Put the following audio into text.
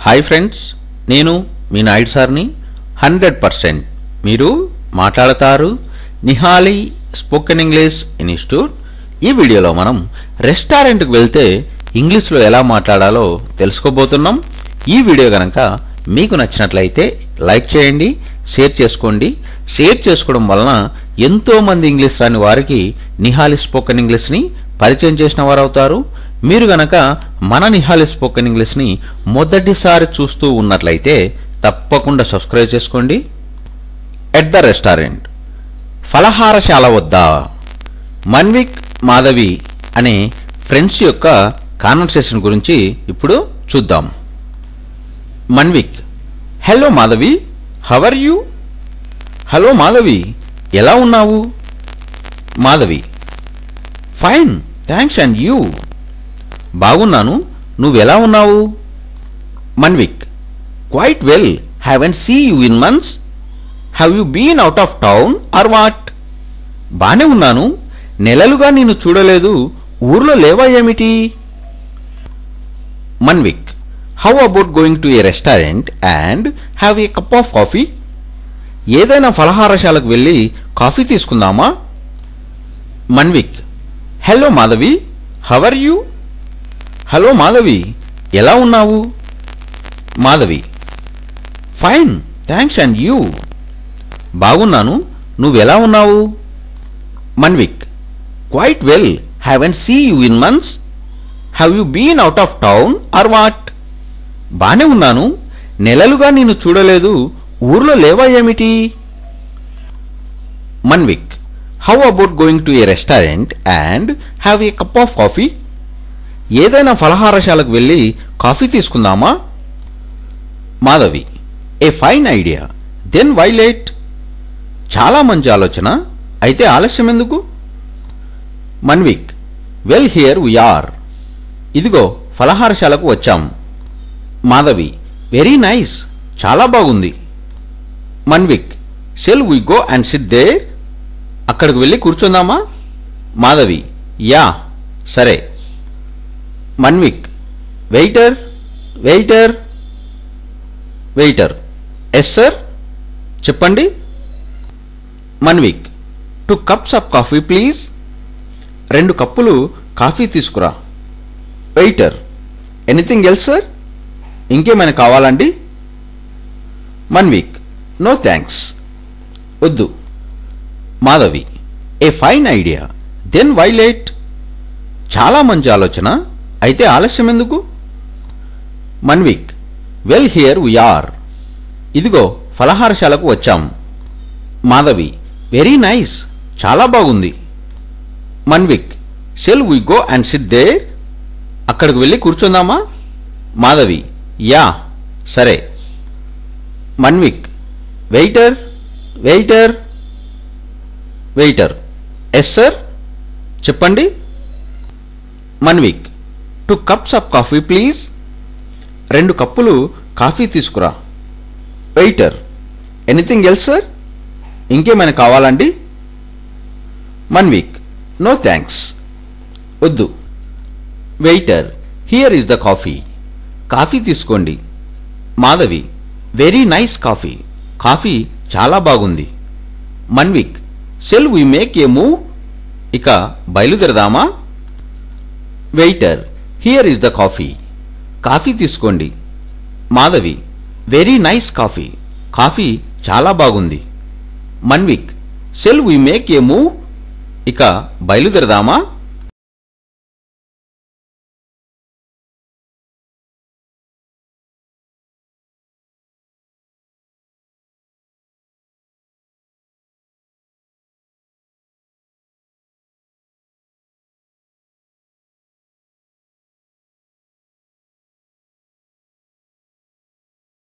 Hi friends, నేను మీ నాయుడు సార్ని. 100% మీరు మాట్లాడతారు నిహాలి స్పోకెన్ ఇంగ్లీష్ ఇన్స్టిట్యూట్. ఈ వీడియోలో మనం రెస్టారెంట్కి వెళ్తే ఇంగ్లీష్లో ఎలా మాట్లాడాలో తెలుసుకోబోతున్నాం. ఈ వీడియో కనుక మీకు నచ్చినట్లయితే లైక్ చేయండి, షేర్ చేసుకోండి. షేర్ చేసుకోవడం వలన ఎంతోమంది ఇంగ్లీష్ రాని వారికి నిహాలి స్పోకెన్ ఇంగ్లీష్ని పరిచయం చేసిన వారు అవుతారు. మీరు గనక మన నిహాలి స్పోకెన్ ఇంగ్లీష్ని మొదటిసారి చూస్తూ ఉన్నట్లయితే తప్పకుండా సబ్స్క్రైబ్ చేసుకోండి. ఎట్ ద రెస్టారెంట్, ఫలహారశాల వద్ద. మన్విక్, మాధవి అనే ఫ్రెండ్స్ యొక్క కాన్వర్సేషన్ గురించి ఇప్పుడు చూద్దాం. Manvik: hello Madhavi, how are you? Hello Madhavi, ఎలా ఉన్నావు? Madhavi: fine thanks, and you? బాగున్నాను, నువ్వెలా ఉన్నావు? Manvik: quite well, haven't see you in months. Have you been out of town or what? బానే ఉన్నాను, నెలలుగా నిన్ను చూడలేదు, ఊర్లో లేవా ఏమిటి? Manvik: how about going to a restaurant and have a cup of coffee? ఏదైనా ఫలహారశాలకు వెళ్ళి కాఫీ తీసుకుందామా? Manvik: hello Madhavi, how are you? Hello Madhavi, ఎలా ఉన్నావు? Madhavi: fine thanks, and you? బాగున్నాను, నువ్వెలా ఉన్నావు? Manvik: quite well, haven't see you in months. Have you been out of town or what? బానే ఉన్నాను, నెలలుగా నిన్ను చూడలేదు, ఊర్లో లేవా ఏమిటి? Manvik: how about going to a restaurant and have a cup of coffee? ఏదైనా ఫలహారశాలకు వెళ్ళి కాఫీ తీసుకుందామా? Madhavi: a fine idea, then why late? చాలా మంచి ఆలోచన, అయితే ఆలస్యం ఎందుకు? Manvik: well, here we are. ఇదిగో ఫలహారశాలకు వచ్చాం. మాధవి: వెరీ నైస్, చాలా బాగుంది. Manvik: shall we go and sit there? అక్కడికి వెళ్ళి కూర్చుందామా? మాధవి: యా, సరే. Manvik: waiter, waiter, waiter. Yes sir, చెప్పండి. Manvik: 2 cups of coffee please. 2 కప్పులు కాఫీ తీసుకురా. Waiter: anything else sir? ఇంకేమైనా కావాలండి? మన్విక్: నో థ్యాంక్స్, వద్దు. Madhavi: a fine idea, then why late? చాలా మంచి ఆలోచన, అయితే ఆలస్యం ఎందుకు? Manvik: well, here we are. ఇదిగో ఫలహారశాలకు వచ్చాం. మాధవి: వెరీ నైస్, చాలా బాగుంది. Manvik: shall we go and sit there? అక్కడికి వెళ్ళి కూర్చుందామా? మాధవి: యా, సరే. Manvik: waiter, waiter, waiter. Yes sir, చెప్పండి. Manvik: 2 cups of coffee please. 2 కప్పులు కాఫీ తీసుకురా. Waiter: anything else sir? ఇంకేమైనా కావాలండి? మన్విక్: నో థ్యాంక్స్, వద్దు. Waiter: here is the coffee. Coffee తీసుకోండి. Madhavi: very nice coffee. Coffee చాలా బాగుంది. Manvik: shall we make a move? ఇక బయలుదేరదామా? Waiter: here is the coffee. Coffee తీసుకోండి. Madhavi: very nice coffee. Coffee చాలా బాగుంది. Manvik: shall we make a move? ఇక బయలుదేరదామా?